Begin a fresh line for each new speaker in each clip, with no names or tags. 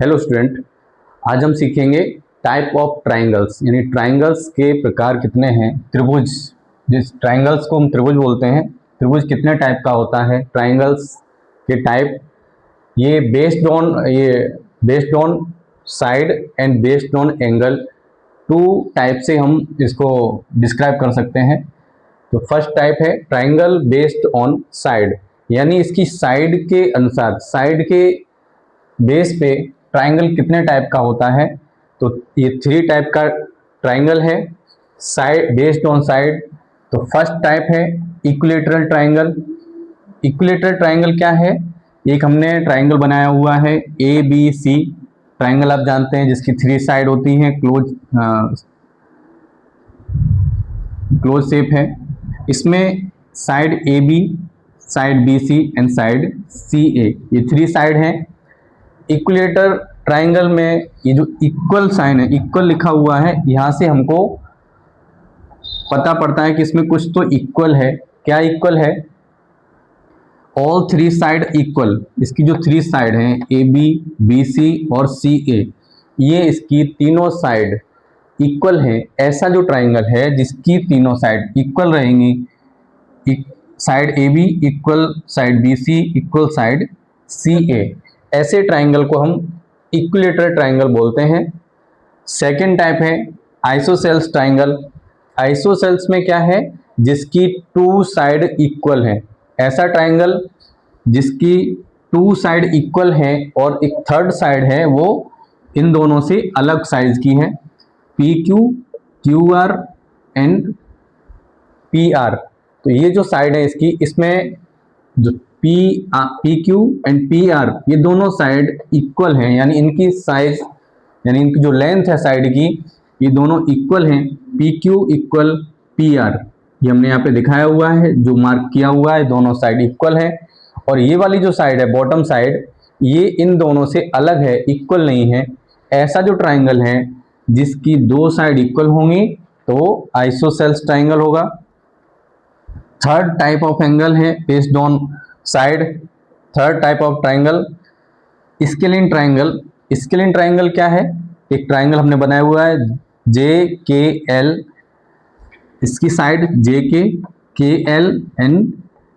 Hello student, आज हम सीखेंगे टाइप ऑफ ट्राइंगल्स, यानी ट्राइंगल्स के प्रकार कितने हैं। त्रिभुज, जिस ट्राइंगल्स को हम त्रिभुज बोलते हैं, त्रिभुज कितने टाइप का होता है, ट्राइंगल्स के टाइप, ये based on side and based on angle, two type से हम इसको डिस्क्राइब कर सकते हैं। तो फर्स्ट टाइप है ट्राइंगल बेस्ड ऑन साइड, यानी इसकी साइड के अनुसार, साइड के बेस पे ट्राइंगल कितने टाइप का होता है। तो ये 3 टाइप का ट्राइंगल है, साइड बेस्ड ऑन साइड। तो फर्स्ट टाइप है इक्विलेटरल ट्राइंगल। इक्विलेटरल ट्राइंगल क्या है? एक हमने ट्राइंगल बनाया हुआ है ABC ट्राइंगल, आप जानते हैं, जिसकी 3 साइड होती हैं, क्लोज शेप है। इसमें side AB, side BC and side CA, ये 3 साइड हैं। इक्विलेटर ट्राइंगल में ये जो इक्वल साइन है, इक्वल लिखा हुआ है, यहाँ से हमको पता पड़ता है कि इसमें कुछ तो इक्वल है। क्या इक्वल है? All 3 side equal. इसकी जो 3 साइड हैं AB, BC और CA, ये इसकी तीनों साइड इक्वल है। ऐसा जो ट्राइंगल है जिसकी तीनों साइड इक्वल रहेंगी, side AB equal side BC equal side CA, ऐसे ट्राइंगल को हम इक्विलेटरल ट्राइंगल बोलते हैं। सेकेंड टाइप है आइसोसेल्स ट्राइंगल। आइसोसेल्स में क्या है? जिसकी 2 साइड इक्वल है। ऐसा ट्राइंगल जिसकी 2 साइड इक्वल है और एक थर्ड साइड है वो इन दोनों से अलग साइज की है, PQ, QR एंड PR। तो ये जो साइड है इसकी, इसमें जो PQ एंड PR, ये दोनों साइड इक्वल हैं, यानी इनकी साइज, यानी इनकी जो लेंथ है साइड की, ये दोनों इक्वल हैं। PQ इक्वल PR, ये हमने यहाँ पे दिखाया हुआ है, जो मार्क किया हुआ है, दोनों साइड इक्वल है। और ये वाली जो साइड है, बॉटम साइड, ये इन दोनों से अलग है, इक्वल नहीं है। ऐसा जो ट्राइंगल है जिसकी 2 साइड इक्वल होंगी तो आइसोसेल्स ट्राइंगल होगा। थर्ड टाइप ऑफ एंगल है based on side. Third type of triangle scalene triangle. Scalene triangle क्या है? एक ट्राइंगल हमने बनाया हुआ है JKL, इसकी side JK, KL and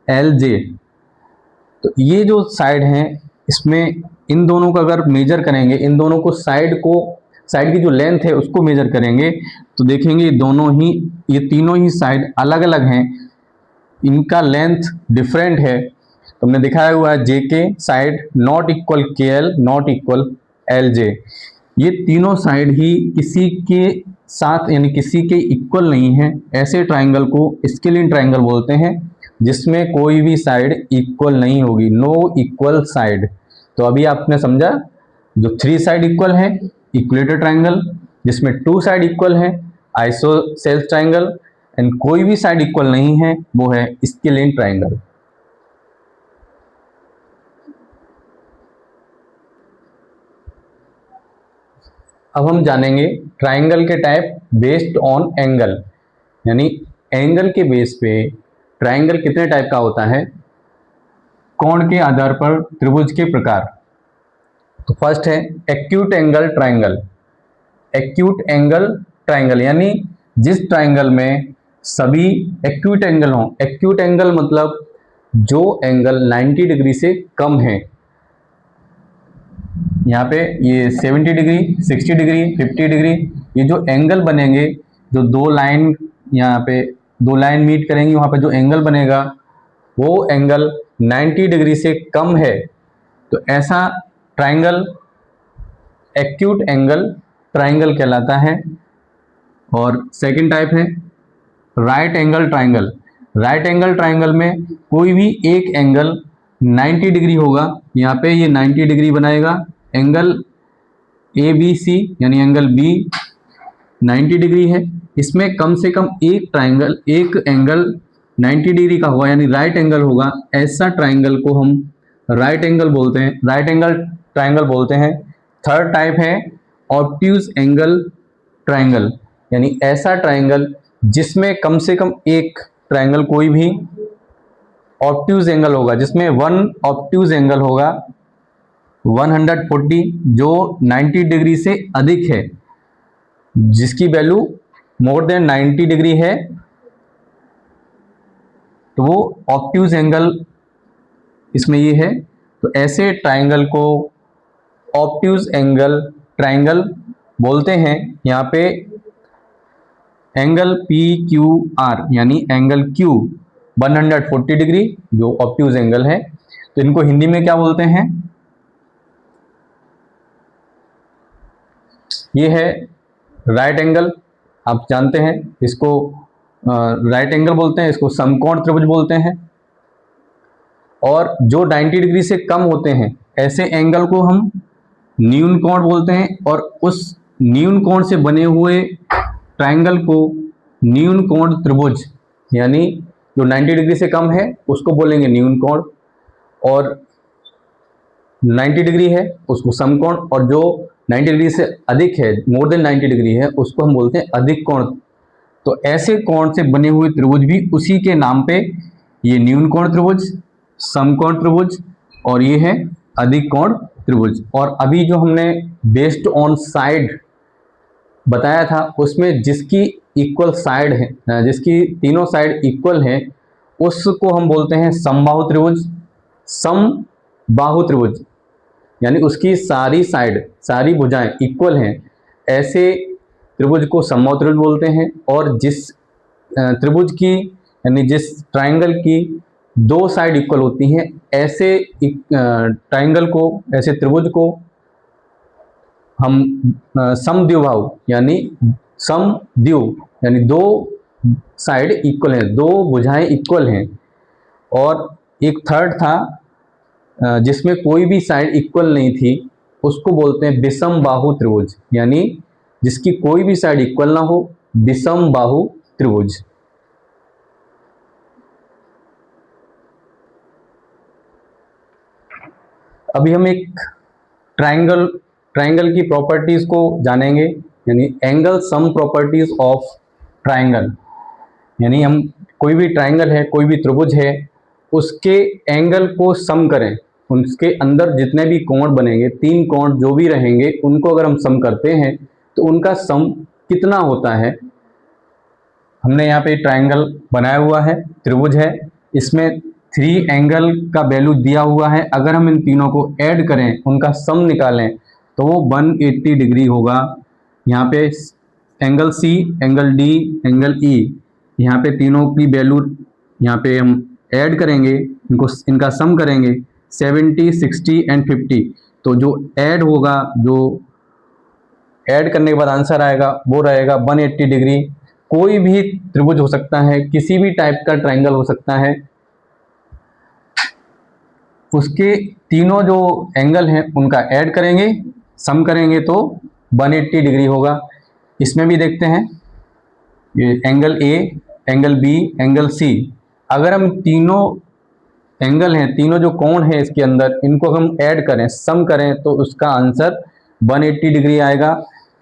LJ। तो ये जो साइड हैं, इसमें इन दोनों को अगर मेजर करेंगे, इन दोनों को साइड की जो लेंथ है उसको मेजर करेंगे तो देखेंगे ये तीनों ही साइड अलग अलग हैं, इनका लेंथ डिफरेंट है। तो हमने दिखाया हुआ है JK side not equal KL not equal LJ। ये तीनों साइड ही किसी के साथ, यानी किसी के इक्वल नहीं है। ऐसे ट्राइंगल को स्केलिन ट्राइंगल बोलते हैं, जिसमें कोई भी साइड इक्वल नहीं होगी, नो इक्वल साइड। तो अभी आपने समझा, जो 3 साइड इक्वल है इक्विलेटरल ट्राइंगल, जिसमें 2 साइड इक्वल है आइसोसेल्स ट्राइंगल, एंड कोई भी साइड इक्वल नहीं है वो है स्केलिन ट्राइंगल। अब हम जानेंगे ट्राइंगल के टाइप बेस्ड ऑन एंगल, यानी एंगल के बेस पे ट्राइंगल कितने टाइप का होता है, कोण के आधार पर त्रिभुज के प्रकार। तो फर्स्ट है acute angle triangle. Acute angle triangle यानी जिस ट्राइंगल में सभी एक्यूट एंगल हों। एक्यूट एंगल मतलब जो एंगल 90 डिग्री से कम है। यहाँ पे ये 70 डिग्री, 60 डिग्री, 50 डिग्री, ये जो एंगल बनेंगे, जो 2 लाइन, यहाँ पे 2 लाइन मीट करेंगी, वहाँ पे जो एंगल बनेगा वो एंगल 90 डिग्री से कम है। तो ऐसा ट्राइंगल एक्यूट एंगल ट्राइंगल कहलाता है। और सेकंड टाइप है right angle triangle. Right angle triangle में कोई भी एक एंगल 90 डिग्री होगा। यहाँ पे ये 90 डिग्री बनाएगा, एंगल ABC यानी एंगल B 90 डिग्री है। इसमें कम से कम एक एंगल 90 डिग्री का होगा, यानी राइट एंगल होगा। ऐसा ट्राइंगल को हम राइट एंगल बोलते हैं, राइट एंगल ट्राइंगल बोलते हैं। थर्ड टाइप है ऑब्ट्यूज एंगल ट्राइंगल, यानी ऐसा ट्राइंगल जिसमें कम से कम एक ट्राइंगल कोई भी ऑब्ट्यूज एंगल होगा, जिसमें 1 ऑब्ट्यूज एंगल होगा 140 जो 90 डिग्री से अधिक है, जिसकी वैल्यू मोर देन 90 डिग्री है, तो वो ऑब्ट्यूज एंगल इसमें ये है। तो ऐसे ट्राइंगल को ऑब्ट्यूज एंगल ट्राइंगल बोलते हैं। यहाँ पे एंगल पी क्यू आर यानी एंगल क्यू 140 डिग्री जो ऑब्ट्यूज एंगल है, तो इनको हिंदी में क्या बोलते हैं? ये है राइट एंगल, आप जानते हैं इसको राइट एंगल बोलते हैं, इसको समकोण त्रिभुज बोलते हैं। और जो 90 डिग्री से कम होते हैं ऐसे एंगल को हम न्यून कोण बोलते हैं, और उस न्यून कोण से बने हुए ट्राइंगल को न्यून कोण त्रिभुज, यानी जो 90 डिग्री से कम है उसको बोलेंगे न्यून कोण, और 90 डिग्री है उसको समकोण, और जो 90 डिग्री से अधिक है, मोर देन 90 डिग्री है, उसको हम बोलते हैं अधिक कोण। तो ऐसे कोण से बने हुए त्रिभुज भी उसी के नाम पे, ये न्यून कोण त्रिभुज, समकोण त्रिभुज, और ये है अधिक कोण त्रिभुज। और अभी जो हमने बेस्ड ऑन साइड बताया था, उसमें जिसकी इक्वल साइड है, जिसकी तीनों साइड इक्वल है, उसको हम बोलते हैं समबाहु त्रिभुज। समबाहु त्रिभुज यानी उसकी सारी साइड, सारी भुजाएं इक्वल हैं, ऐसे त्रिभुज को समबाहु त्रिभुज बोलते हैं। और जिस त्रिभुज की, यानी जिस ट्राइंगल की दो साइड इक्वल होती हैं, ऐसे ट्राइंगल को, ऐसे त्रिभुज को हम समद्विबाहु यानी समद्विव यानी दो साइड इक्वल हैं, दो भुजाएं इक्वल हैं। और एक थर्ड था जिसमें कोई भी साइड इक्वल नहीं थी, उसको बोलते हैं विषम बाहु त्रिभुज, यानी जिसकी कोई भी साइड इक्वल ना हो, विषम बाहु त्रिभुज। अभी हम एक ट्राइंगल की प्रॉपर्टीज को जानेंगे, यानी angle sum properties of triangle. यानी हम कोई भी ट्राइंगल है, कोई भी त्रिभुज है, उसके एंगल को सम करें, उसके अंदर जितने भी कोण बनेंगे, तीन कोण जो भी रहेंगे, उनको अगर हम सम करते हैं तो उनका सम कितना होता है। हमने यहाँ पे ट्राइंगल बनाया हुआ है, त्रिभुज है, इसमें 3 एंगल का वैल्यू दिया हुआ है। अगर हम इन तीनों को ऐड करें, उनका सम निकालें, तो वो 180 डिग्री होगा। यहाँ पे angle C, angle D, angle E, यहाँ पे तीनों की वैल्यू यहाँ पे हम ऐड करेंगे, इनका सम करेंगे 70, 60 एंड 50। तो जो ऐड होगा, जो ऐड करने के बाद आंसर आएगा वो रहेगा 180 डिग्री। कोई भी त्रिभुज हो सकता है, किसी भी टाइप का ट्राइंगल हो सकता है, उसके तीनों जो एंगल हैं उनका ऐड करेंगे, सम करेंगे तो 180 डिग्री होगा। इसमें भी देखते हैं, ये angle A, angle B, angle C, अगर हम तीनों एंगल हैं, तीनों जो कोण हैं इसके अंदर, इनको हम ऐड करें, सम करें, तो उसका आंसर 180 डिग्री आएगा।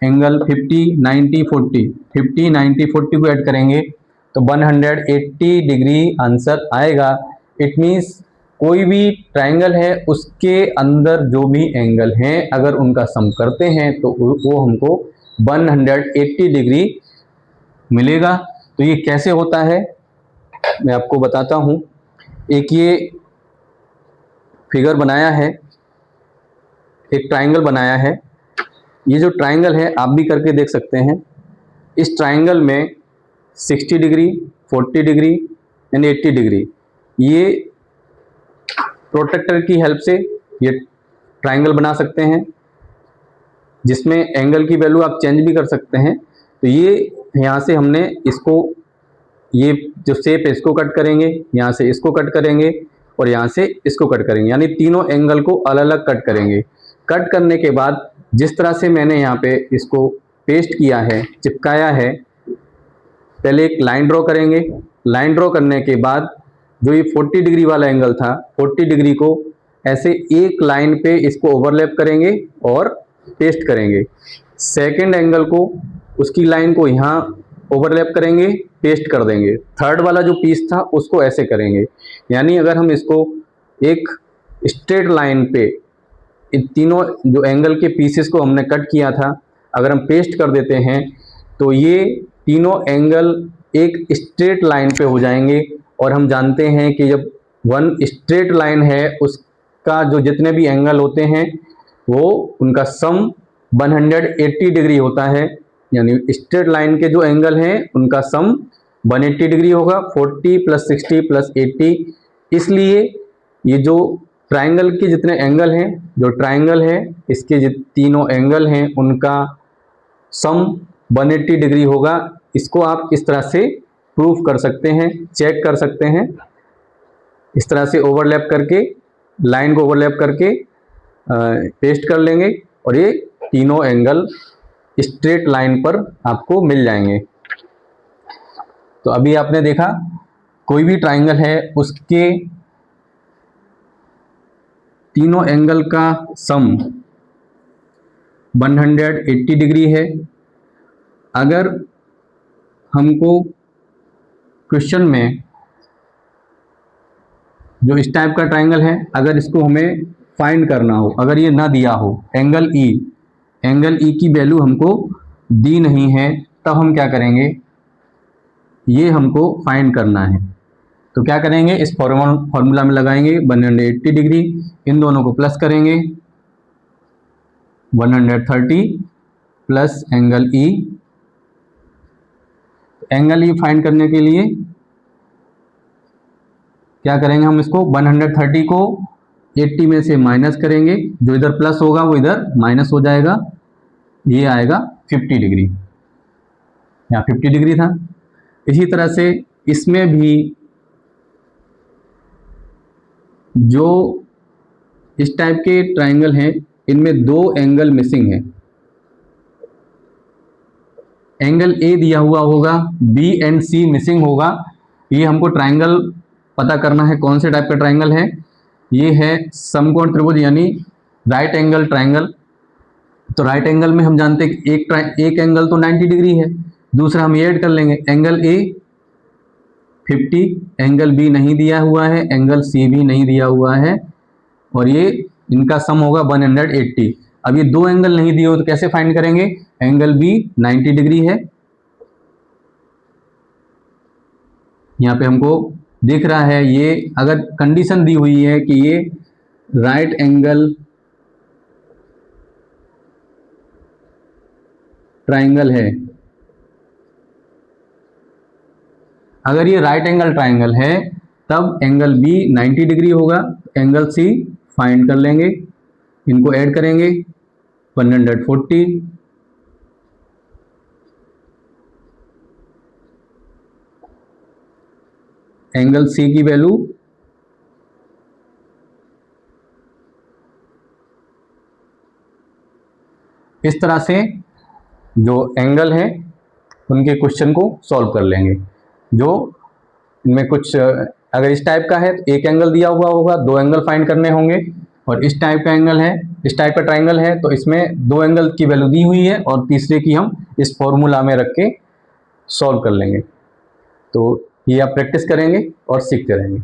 एंगल 50, 90, 40, 50, 90, 40 को ऐड करेंगे तो 180 डिग्री आंसर आएगा। इट मीन्स कोई भी ट्राइंगल है, उसके अंदर जो भी एंगल हैं, अगर उनका सम करते हैं तो वो हमको 180 डिग्री मिलेगा। तो ये कैसे होता है मैं आपको बताता हूँ। एक ये फिगर बनाया है, एक ट्राइंगल बनाया है। ये जो ट्राइंगल है आप भी करके देख सकते हैं। इस ट्राइंगल में 60 डिग्री, 40 डिग्री एंड 80 डिग्री, ये प्रोट्रैक्टर की हेल्प से ये ट्राइंगल बना सकते हैं, जिसमें एंगल की वैल्यू आप चेंज भी कर सकते हैं। तो ये यहाँ से हमने इसको, ये जो शेप है इसको कट करेंगे, यहाँ से इसको कट करेंगे और यहाँ से इसको कट करेंगे, यानी तीनों एंगल को अलग अलग कट करेंगे। कट करने के बाद जिस तरह से मैंने यहाँ पे इसको पेस्ट किया है, चिपकाया है, पहले एक लाइन ड्रॉ करेंगे। लाइन ड्रॉ करने के बाद जो ये 40 डिग्री वाला एंगल था, 40 डिग्री को ऐसे एक लाइन पे इसको ओवरलैप करेंगे और पेस्ट करेंगे। सेकंड एंगल को, उसकी लाइन को यहाँ ओवरलैप करेंगे, पेस्ट कर देंगे। थर्ड वाला जो पीस था उसको ऐसे करेंगे। यानी अगर हम इसको एक स्ट्रेट लाइन पे इन तीनों जो एंगल के पीसेस को हमने कट किया था, अगर हम पेस्ट कर देते हैं तो ये तीनों एंगल एक स्ट्रेट लाइन पे हो जाएंगे। और हम जानते हैं कि जब वन स्ट्रेट लाइन है उसका जो जितने भी एंगल होते हैं वो उनका सम 180 डिग्री होता है। यानी स्ट्रेट लाइन के जो एंगल हैं उनका सम 180 डिग्री होगा, 40 + 60 + 80। इसलिए ये जो ट्राइंगल के जितने एंगल हैं, जो ट्राइंगल है इसके तीनों एंगल हैं उनका सम 180 डिग्री होगा। इसको आप इस तरह से प्रूफ कर सकते हैं, चेक कर सकते हैं। इस तरह से ओवरलैप करके, लाइन को ओवरलैप करके पेस्ट कर लेंगे और ये तीनों एंगल स्ट्रेट लाइन पर आपको मिल जाएंगे। तो अभी आपने देखा कोई भी ट्राइंगल है उसके तीनों एंगल का सम 180 डिग्री है। अगर हमको क्वेश्चन में जो इस टाइप का ट्राइंगल है, अगर इसको हमें फाइंड करना हो, अगर ये ना दिया हो, एंगल ई की वैल्यू हमको दी नहीं है, तब हम क्या करेंगे, ये हमको फाइंड करना है। तो क्या करेंगे, इस फॉर्मूला में लगाएंगे 180 डिग्री, इन दोनों को प्लस करेंगे 130 plus angle E. Angle E find करने के लिए क्या करेंगे, हम इसको 130 को 80 में से माइनस करेंगे, जो इधर प्लस होगा वो इधर माइनस हो जाएगा, ये आएगा 50 डिग्री, यहाँ 50 डिग्री था। इसी तरह से इसमें भी जो इस टाइप के ट्राइंगल हैं इनमें दो एंगल मिसिंग है। एंगल ए दिया हुआ होगा, बी एंड सी मिसिंग होगा। ये हमको ट्राइंगल पता करना है, कौन से टाइप का ट्राइंगल है। ये है समकोण त्रिभुज यानी राइट एंगल ट्राइंगल। तो राइट एंगल में हम जानते हैं कि एक एंगल तो 90 डिग्री है, दूसरा हम ये ऐड कर लेंगे, एंगल ए 50, एंगल बी नहीं दिया हुआ है, एंगल सी भी नहीं दिया हुआ है, और ये इनका सम होगा 180। अब ये दो एंगल नहीं दिए हो तो कैसे फाइंड करेंगे, एंगल बी 90 डिग्री है, यहाँ पे हमको दिख रहा है। ये अगर कंडीशन दी हुई है कि ये राइट एंगल ट्राइंगल है, अगर ये राइट एंगल ट्राइंगल है तब एंगल बी 90 डिग्री होगा, एंगल सी फाइंड कर लेंगे, इनको ऐड करेंगे 140, एंगल सी की वैल्यू इस तरह से जो एंगल है उनके क्वेश्चन को सॉल्व कर लेंगे। जो इनमें कुछ अगर इस टाइप का है तो एक एंगल दिया हुआ होगा, दो एंगल फाइंड करने होंगे, और इस टाइप का एंगल है, इस टाइप का ट्राइंगल है तो इसमें दो एंगल की वैल्यू दी हुई है और तीसरे की हम इस फॉर्मूला में रख के सॉल्व कर लेंगे। तो ये आप प्रैक्टिस करेंगे और सीखते रहेंगे।